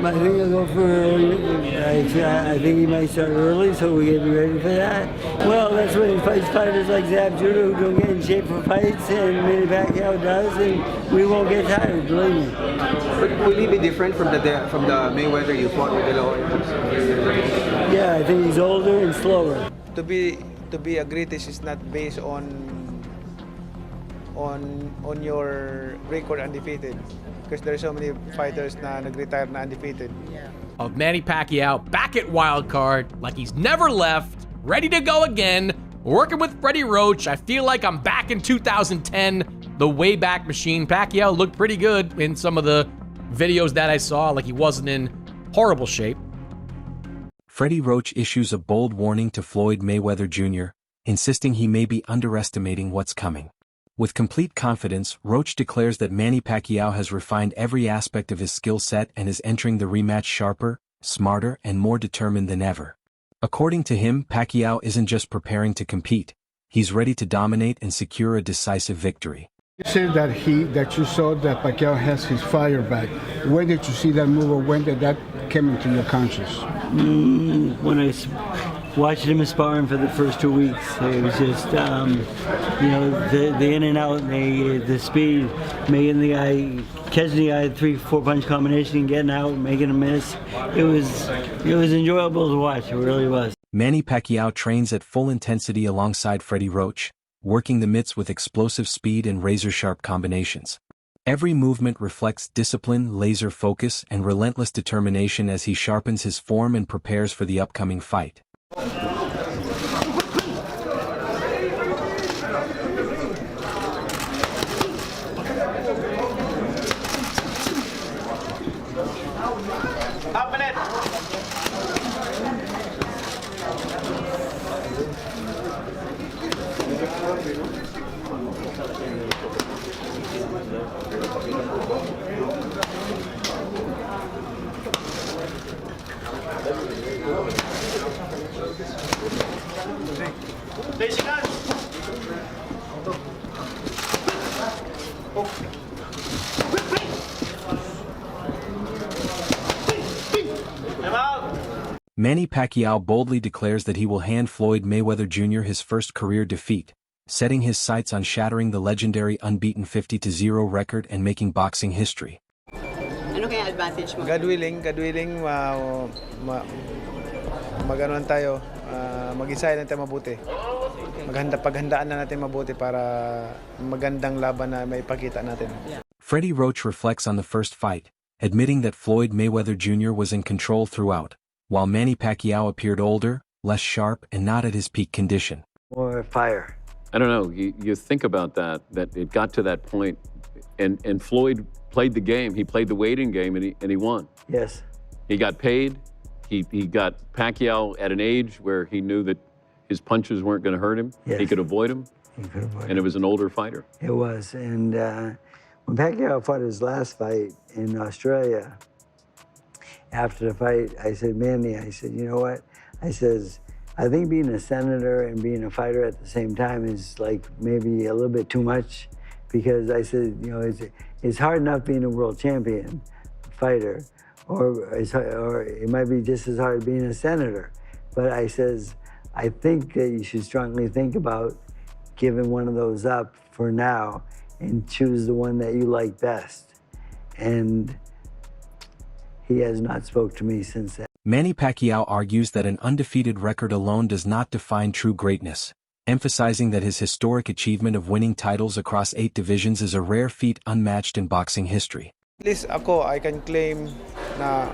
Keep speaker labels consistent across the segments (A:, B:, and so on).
A: I think I'll go for I think he might start early, so we gotta be ready for that. Well, that's when he fights fighters like Zab Judah who don't get in shape for fights, and Manny Pacquiao does, and we won't get tired, believe me.
B: But will he be different from the Mayweather you fought with De La Hoya?
A: Yeah, I think he's older and slower.
C: To be a greatest is not based on your record undefeated, because there's so many fighters na nag-retire na undefeated.
D: Of Manny Pacquiao back at Wild Card, like he's never left, ready to go again, working with Freddie Roach. I feel like I'm back in 2010, the Wayback Machine. Pacquiao looked pretty good in some of the videos that I saw, like he wasn't in horrible shape.
E: Freddie Roach issues a bold warning to Floyd Mayweather Jr., insisting he may be underestimating what's coming. With complete confidence, Roach declares that Manny Pacquiao has refined every aspect of his skill set and is entering the rematch sharper, smarter, and more determined than ever. According to him, Pacquiao isn't just preparing to compete, he's ready to dominate and secure a decisive victory.
F: You said that you saw that Pacquiao has his fire back. When did you see that move, or when did that come into your conscience?
A: When I watched him sparring for the first 2 weeks, it was just, you know, the in and out, the speed, making the guy, catching the guy 3-4 punch combination, getting out, making a miss. It was enjoyable to watch. It really was.
E: Manny Pacquiao trains at full intensity alongside Freddie Roach, working the mitts with explosive speed and razor-sharp combinations. Every movement reflects discipline, laser focus, and relentless determination as he sharpens his form and prepares for the upcoming fight. Manny Pacquiao boldly declares that he will hand Floyd Mayweather Jr. his first career defeat, setting his sights on shattering the legendary unbeaten 50-0 record and making boxing history.
G: Ano kaya advantage mo?
C: God willing, mag-anuan tayo, mag-isay natin mabuti. Paghandaan na natin mabuti para magandang laban na maipakita natin.
E: Freddie Roach reflects on the first fight, admitting that Floyd Mayweather Jr. was in control throughout, while Manny Pacquiao appeared older, less sharp, and not at his peak condition.
A: More fire.
H: I don't know, you think about that it got to that point, and Floyd played the game. He played the waiting game, and he won.
A: Yes.
H: He got paid. He got Pacquiao at an age where he knew that his punches weren't going to hurt him.
A: Yes.
H: He could avoid him. And it was an older fighter.
A: It was, and when Pacquiao fought his last fight in Australia, after the fight, I said, Manny, I said, you know what? I says, I think being a senator and being a fighter at the same time is like maybe a little bit too much, because I said, you know, it's hard enough being a world champion fighter, or it might be just as hard being a senator. But I says, I think that you should strongly think about giving one of those up for now and choose the one that you like best. And he has not spoke to me since then.
E: Manny Pacquiao argues that an undefeated record alone does not define true greatness, emphasizing that his historic achievement of winning titles across 8 divisions is a rare feat unmatched in boxing history.
C: At least ako, I can claim na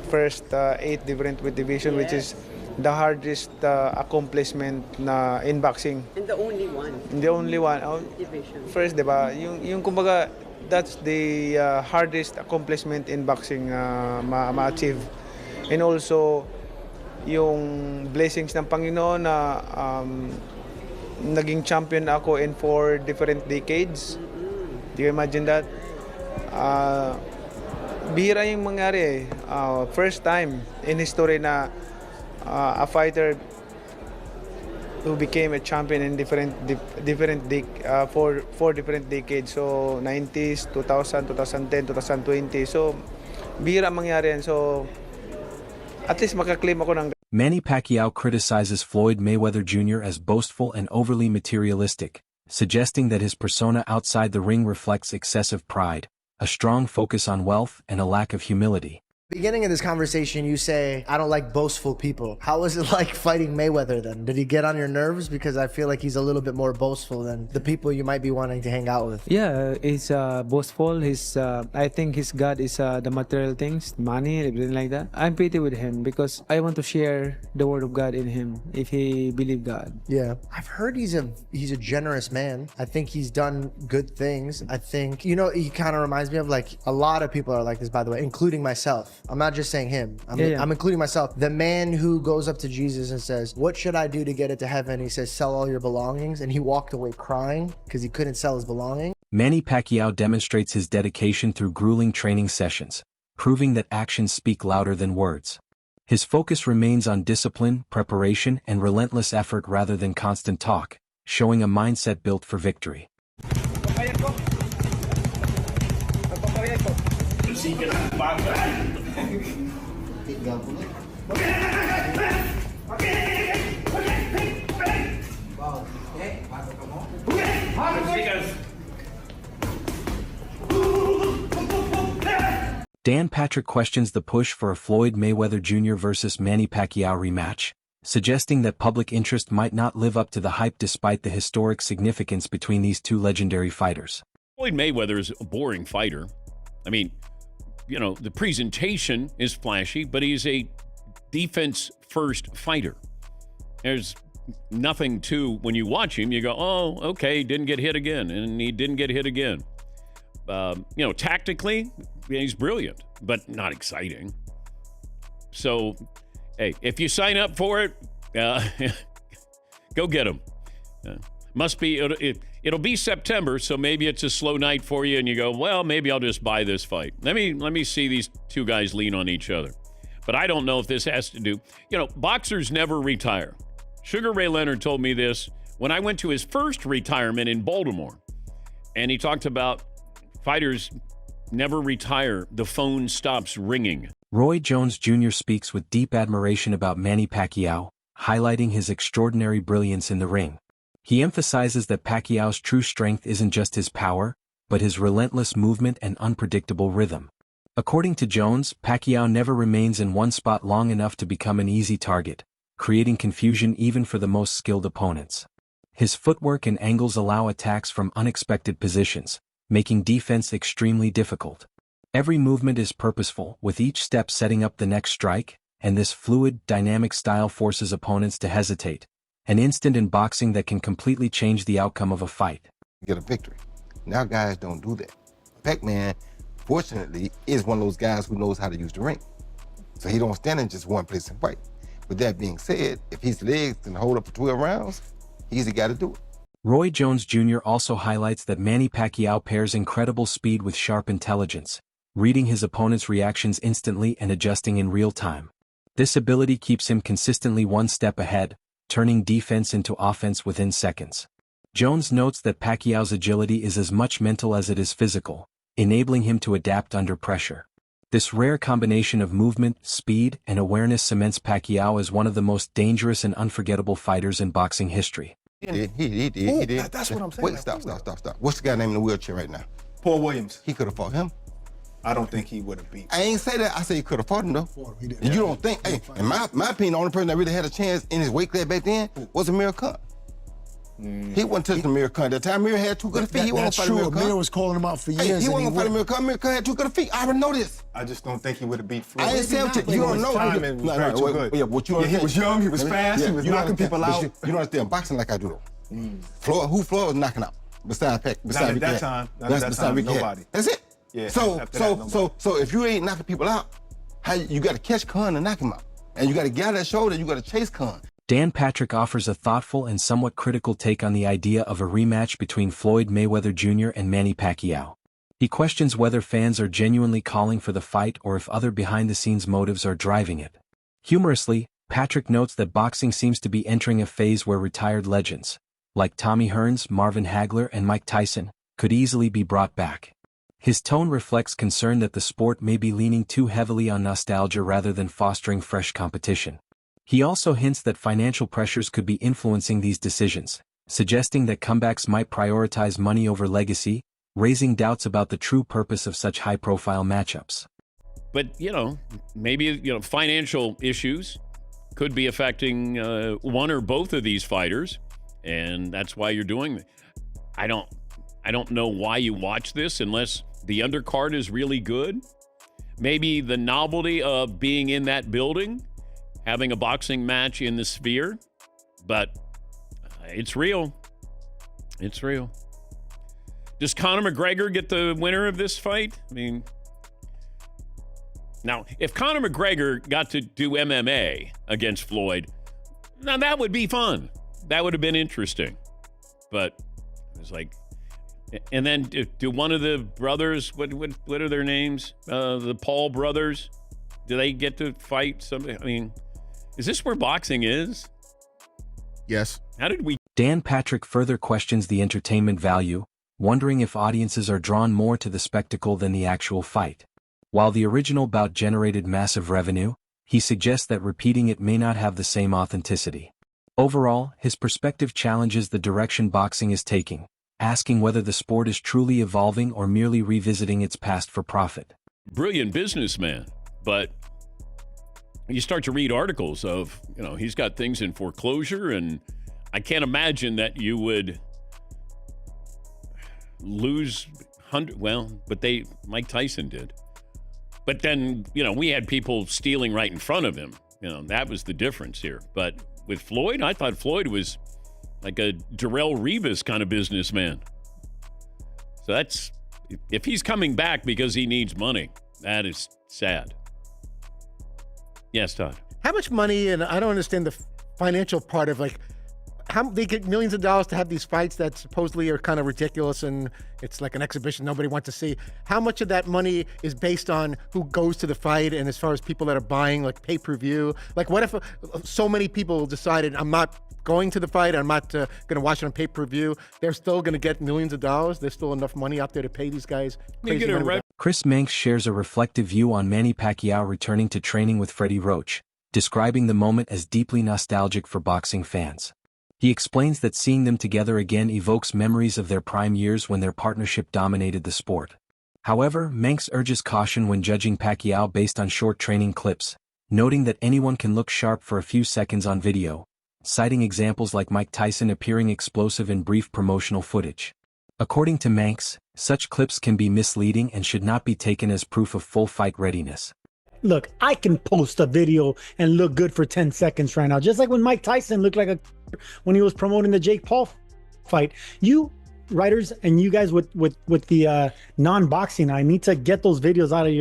C: first 8 different weight division, which is the hardest accomplishment na in boxing.
G: And the only one.
C: The only one.
G: Division.
C: First, diba? Yung kumbaga, that's the hardest accomplishment in boxing ma-achieve. And also, yung blessings ng Panginoon na naging champion ako in 4 different decades. Do you imagine that? Bihira yung mangyari. First time in history na a fighter who became a champion in four different decades. So 90s, 2000, 2010, 2020. So bihira mangyari yan. So at least makaklaim ako ng.
E: Manny Pacquiao criticizes Floyd Mayweather Jr. as boastful and overly materialistic, suggesting that his persona outside the ring reflects excessive pride, a strong focus on wealth, and a lack of humility.
I: Beginning of this conversation, you say, I don't like boastful people. How was it like fighting Mayweather then? Did he get on your nerves? Because I feel like he's a little bit more boastful than the people you might be wanting to hang out with.
J: Yeah, he's boastful. I think his God is the material things, money, everything like that. I'm pretty with him because I want to share the word of God in him if he believe God.
I: Yeah, I've heard he's a generous man. I think he's done good things. I think, you know, he kind of reminds me of like a lot of people are like this, by the way, including myself. I'm not just saying him. I'm including myself. The man who goes up to Jesus and says, what should I do to get it to heaven? He says, sell all your belongings. And he walked away crying because he couldn't sell his belongings.
E: Manny Pacquiao demonstrates his dedication through grueling training sessions, proving that actions speak louder than words. His focus remains on discipline, preparation, and relentless effort rather than constant talk, showing a mindset built for victory. Dan Patrick questions the push for a Floyd Mayweather Jr. versus Manny Pacquiao rematch, suggesting that public interest might not live up to the hype despite the historic significance between these two legendary fighters.
K: Floyd Mayweather is a boring fighter. I mean, you know, the presentation is flashy, but he's a defense-first fighter. There's nothing to, when you watch him, you go, oh, okay, he didn't get hit again, and he didn't get hit again. You know, tactically, he's brilliant, but not exciting. So, hey, if you sign up for it, go get him. Must be, it'll be September, so maybe it's a slow night for you, and you go, well, maybe I'll just buy this fight. Let me see these two guys lean on each other. But I don't know if this has to do, you know, boxers never retire. Sugar Ray Leonard told me this when I went to his first retirement in Baltimore, and he talked about fighters never retire. The phone stops ringing.
E: Roy Jones Jr. speaks with deep admiration about Manny Pacquiao, highlighting his extraordinary brilliance in the ring. He emphasizes that Pacquiao's true strength isn't just his power, but his relentless movement and unpredictable rhythm. According to Jones, Pacquiao never remains in one spot long enough to become an easy target, creating confusion even for the most skilled opponents. His footwork and angles allow attacks from unexpected positions, making defense extremely difficult. Every movement is purposeful, with each step setting up the next strike, and this fluid, dynamic style forces opponents to hesitate. An instant in boxing that can completely change the outcome of a fight.
L: Get a victory. Now guys don't do that. Pac-Man, fortunately, is one of those guys who knows how to use the ring. So he don't stand in just one place and fight. With that being said, if his legs can hold up for 12 rounds, he's the guy to do it.
E: Roy Jones Jr. also highlights that Manny Pacquiao pairs incredible speed with sharp intelligence, reading his opponent's reactions instantly and adjusting in real time. This ability keeps him consistently one step ahead, turning defense into offense within seconds. Jones notes that Pacquiao's agility is as much mental as it is physical, enabling him to adapt under pressure. This rare combination of movement, speed, and awareness cements Pacquiao as one of the most dangerous and unforgettable fighters in boxing history.
L: He did.
M: That's what I'm saying.
L: Wait, stop. What's the guy named in the wheelchair right now?
M: Paul Williams.
L: He could have fought him.
M: I don't think he would have beat.
L: I ain't say that. I say he could have fought him, though.
M: He did.
L: And you don't think, hey, in my opinion, the only person that really had a chance in his weight class back then was Amir Khan. He wasn't touching Amir Khan. That time Amir had too good a feet. He wasn't
M: That's
L: fighting
M: true.
L: Amir Khan.
M: Amir was calling him out for years.
L: He wasn't fighting Amir Khan. Amir Khan had too good a feet. I already know this.
M: I just don't think he would have beat Floyd.
L: I ain't saying you don't know.
M: Timing was very too good.
L: Yeah, what you
M: he was young, he was fast, he was knocking people out.
L: You don't understand boxing like I do, though. Floyd was knocking out? Besides Pac.
M: Not at that time. Nobody.
L: That's it.
M: Yeah,
L: so if you ain't knocking people out, how you got to catch Khan and knock him out, and you got to get out that shoulder. You got to chase Khan.
E: Dan Patrick offers a thoughtful and somewhat critical take on the idea of a rematch between Floyd Mayweather Jr. and Manny Pacquiao. He questions whether fans are genuinely calling for the fight or if other behind-the-scenes motives are driving it. Humorously, Patrick notes that boxing seems to be entering a phase where retired legends, like Tommy Hearns, Marvin Hagler, and Mike Tyson, could easily be brought back. His tone reflects concern that the sport may be leaning too heavily on nostalgia rather than fostering fresh competition. He also hints that financial pressures could be influencing these decisions, suggesting that comebacks might prioritize money over legacy, raising doubts about the true purpose of such high-profile matchups.
K: But, maybe, financial issues could be affecting one or both of these fighters, and that's why you're doing it. I don't know why you watch this unless the undercard is really good. Maybe the novelty of being in that building, having a boxing match in the Sphere, but it's real. It's real. Does Conor McGregor get the winner of this fight? I mean, now, if Conor McGregor got to do MMA against Floyd, now that would be fun. That would have been interesting. But it was like, and then do one of the brothers, what are their names? The Paul brothers, do they get to fight somebody? I mean, is this where boxing is?
M: Yes.
K: How did we?
E: Dan Patrick further questions the entertainment value, wondering if audiences are drawn more to the spectacle than the actual fight. While the original bout generated massive revenue, he suggests that repeating it may not have the same authenticity. Overall, his perspective challenges the direction boxing is taking, asking whether the sport is truly evolving or merely revisiting its past for profit.
K: Brilliant businessman, but you start to read articles of, he's got things in foreclosure, and I can't imagine that you would lose Mike Tyson did. But then, we had people stealing right in front of him. That was the difference here. But with Floyd, I thought Floyd was like a Darrell Rivas kind of businessman. So that's, if he's coming back because he needs money, that is sad. Yes, Todd.
N: How much money, and I don't understand the financial part of how they get millions of dollars to have these fights that supposedly are kind of ridiculous and it's like an exhibition nobody wants to see. How much of that money is based on who goes to the fight and as far as people that are buying pay-per-view? What if so many people decided, I'm not going to the fight, I'm not going to watch it on pay-per-view, they're still going to get millions of dollars? There's still enough money out there to pay these guys crazy money.
E: Chris Manx shares a reflective view on Manny Pacquiao returning to training with Freddie Roach, describing the moment as deeply nostalgic for boxing fans. He explains that seeing them together again evokes memories of their prime years when their partnership dominated the sport. However, Manx urges caution when judging Pacquiao based on short training clips, noting that anyone can look sharp for a few seconds on video, citing examples like Mike Tyson appearing explosive in brief promotional footage. According to Manx, such clips can be misleading and should not be taken as proof of full fight readiness.
O: Look, I can post a video and look good for 10 seconds right now, just like when Mike Tyson looked like when he was promoting the Jake Paul fight. You writers and you guys with the non-boxing eye need to get those videos out of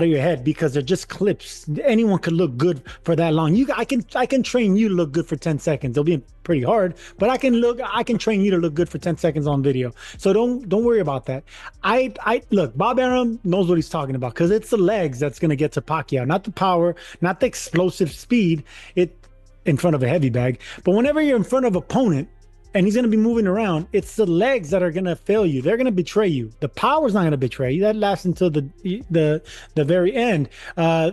O: your head, because they're just clips. Anyone could look good for that long. I can train you to look good for 10 seconds. It'll be pretty hard, but I can train you to look good for 10 seconds on video. So don't worry about that. I look, Bob Arum knows what he's talking about, because it's the legs that's going to get to Pacquiao, not the power, not the explosive speed in front of a heavy bag. But whenever you're in front of an opponent and he's going to be moving around, it's the legs that are going to fail you. They're going to betray you. The power's not going to betray you. That lasts until the very end.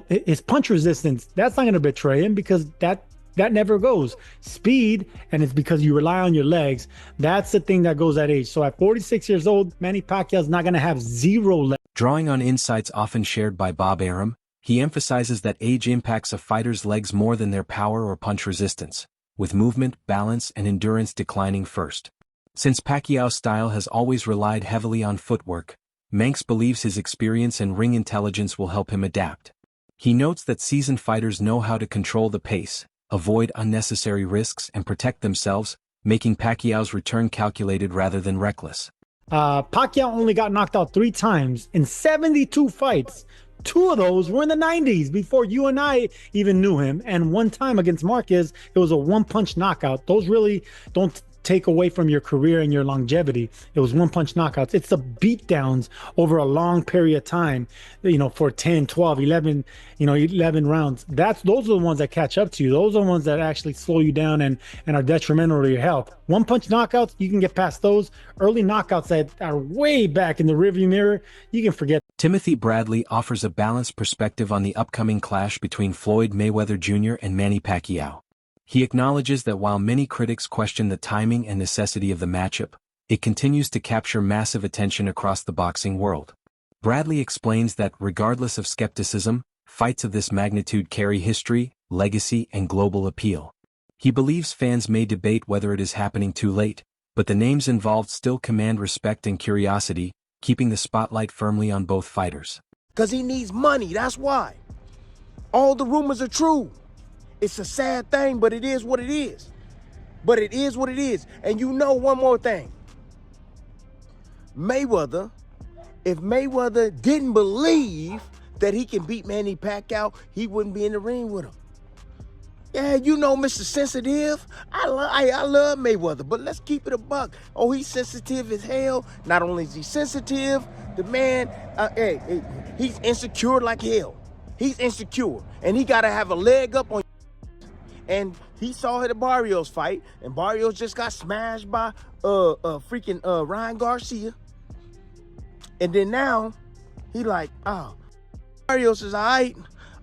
O: His punch resistance, that's not going to betray him, because that never goes. Speed, and it's because you rely on your legs. That's the thing that goes at age. So at 46 years old, Manny Pacquiao is not going to have zero legs.
E: Drawing on insights often shared by Bob Arum, he emphasizes that age impacts a fighter's legs more than their power or punch resistance, with movement, balance, and endurance declining first. Since Pacquiao's style has always relied heavily on footwork, Manx believes his experience and ring intelligence will help him adapt. He notes that seasoned fighters know how to control the pace, avoid unnecessary risks, and protect themselves, making Pacquiao's return calculated rather than reckless.
O: Pacquiao only got knocked out 3 times in 72 fights. 2 of those were in the 90s, before you and I even knew him. And 1 time against Marquez, it was a 1-punch knockout. Those really don't take away from your career and your longevity. It was one punch knockouts. It's the beatdowns over a long period of time, for 10, 12, 11, 11 rounds. Those are the ones that catch up to you. Those are the ones that actually slow you down and are detrimental to your health. One punch knockouts, you can get past those. Early knockouts that are way back in the rearview mirror, you can forget.
E: Timothy Bradley offers a balanced perspective on the upcoming clash between Floyd Mayweather Jr. and Manny Pacquiao. He acknowledges that while many critics question the timing and necessity of the matchup, it continues to capture massive attention across the boxing world. Bradley explains that regardless of skepticism, fights of this magnitude carry history, legacy, and global appeal. He believes fans may debate whether it is happening too late, but the names involved still command respect and curiosity, keeping the spotlight firmly on both fighters.
P: Because he needs money, that's why. All the rumors are true. It's a sad thing, but it is what it is. But it is what it is. And one more thing. Mayweather, if Mayweather didn't believe that he can beat Manny Pacquiao, he wouldn't be in the ring with him. Yeah, Mr. Sensitive. I love Mayweather, but let's keep it a buck. Oh, he's sensitive as hell. Not only is he sensitive, the man, he's insecure like hell. He's insecure, and he got to have a leg up on. And he saw the Barrios fight, and Barrios just got smashed by freaking Ryan Garcia. And then now, he like, Barrios is all right.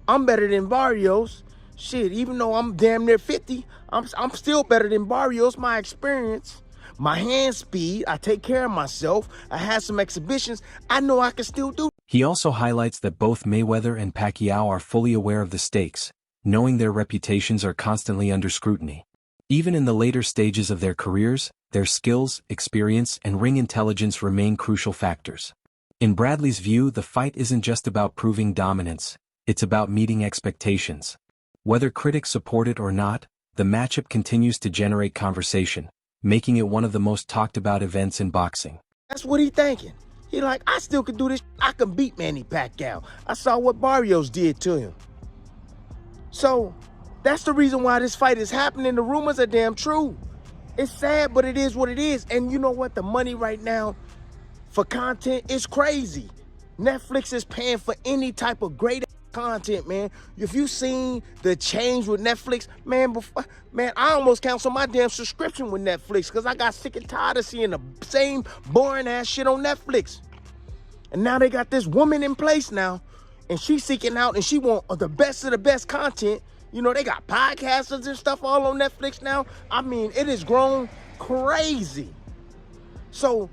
P: I'm better than Barrios. Shit, even though I'm damn near 50, I'm still better than Barrios. My experience, my hand speed, I take care of myself. I had some exhibitions. I know I can still do.
E: He also highlights that both Mayweather and Pacquiao are fully aware of the stakes, knowing their reputations are constantly under scrutiny. Even in the later stages of their careers, their skills, experience, and ring intelligence remain crucial factors. In Bradley's view, the fight isn't just about proving dominance, it's about meeting expectations. Whether critics support it or not, the matchup continues to generate conversation, making it one of the most talked about events in boxing.
P: That's what he thinking. He like, I still can do this. I can beat Manny Pacquiao. I saw what Barrios did to him. So that's the reason why this fight is happening. The rumors are damn true. It's sad, but it is what it is. And you know what? The money right now for content is crazy. Netflix is paying for any type of great content, man. If you seen the change with Netflix, man, I almost canceled my damn subscription with Netflix because I got sick and tired of seeing the same boring ass shit on Netflix. And now they got this woman in place now, and she's seeking out, and she want the best of the best content. They got podcasters and stuff all on Netflix now. I mean, it has grown crazy. So,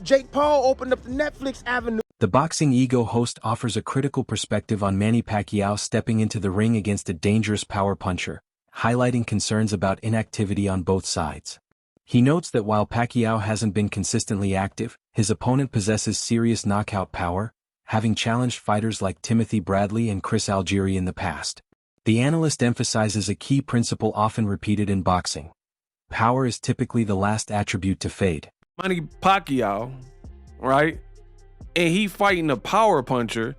P: Jake Paul opened up the Netflix avenue.
E: The Boxing Ego host offers a critical perspective on Manny Pacquiao stepping into the ring against a dangerous power puncher, highlighting concerns about inactivity on both sides. He notes that while Pacquiao hasn't been consistently active, his opponent possesses serious knockout power, having challenged fighters like Timothy Bradley and Chris Algieri in the past. The analyst emphasizes a key principle often repeated in boxing. Power is typically the last attribute to fade.
Q: Manny Pacquiao, right? And he fighting a power puncher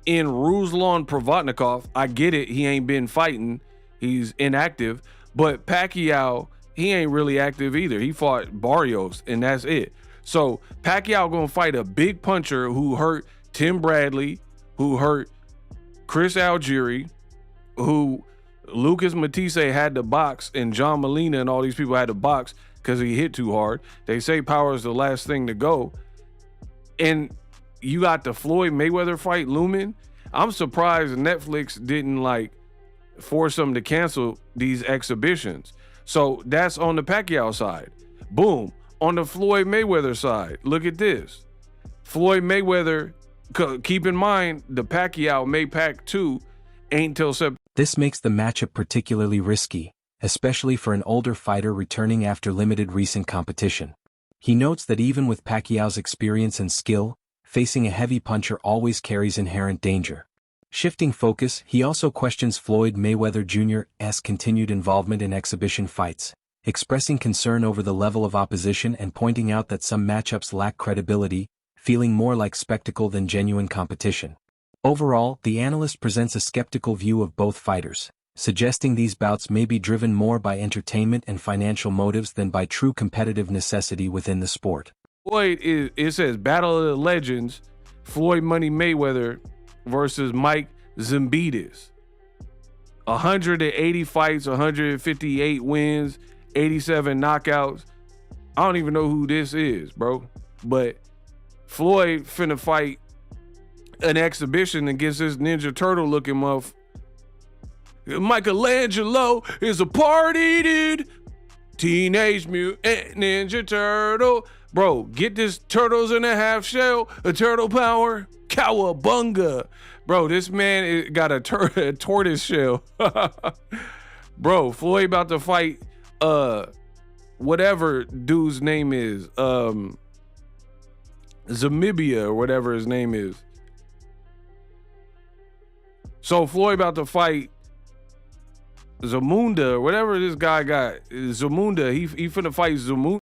Q: in Ruslan Provodnikov. I get it. He ain't been fighting. He's inactive. But Pacquiao, he ain't really active either. He fought Barrios, and that's it. So Pacquiao gonna fight a big puncher who hurt Tim Bradley, who hurt Chris Algieri, who Lucas Matisse had to box, and John Molina and all these people had to box because he hit too hard. They say power is the last thing to go. And you got the Floyd Mayweather fight looming. I'm surprised Netflix didn't force them to cancel these exhibitions. So that's on the Pacquiao side. Boom. On the Floyd Mayweather side, look at this. Floyd Mayweather, keep in mind, the Pacquiao Maypac 2 ain't till September.
E: This makes the matchup particularly risky, especially for an older fighter returning after limited recent competition. He notes that even with Pacquiao's experience and skill, facing a heavy puncher always carries inherent danger. Shifting focus, he also questions Floyd Mayweather Jr.'s continued involvement in exhibition fights, expressing concern over the level of opposition and pointing out that some matchups lack credibility, feeling more like spectacle than genuine competition. Overall, the analyst presents a skeptical view of both fighters, suggesting these bouts may be driven more by entertainment and financial motives than by true competitive necessity within the sport.
Q: It says Battle of the Legends, Floyd Money Mayweather versus Mike Zimbides. 180 fights, 158 wins, 87 knockouts. I don't even know who this is, bro. But Floyd finna fight an exhibition against this Ninja Turtle looking muff. Michelangelo is a party dude. Teenage Mutant Ninja Turtle. Bro, get this turtles in a half shell, a turtle power, cowabunga. Bro, this man got a tortoise shell. Bro, Floyd about to fight whatever dude's name is. Zamibia or whatever his name is. So Floyd about to fight Zamunda, whatever this guy got. Zamunda, he finna fight Zamunda.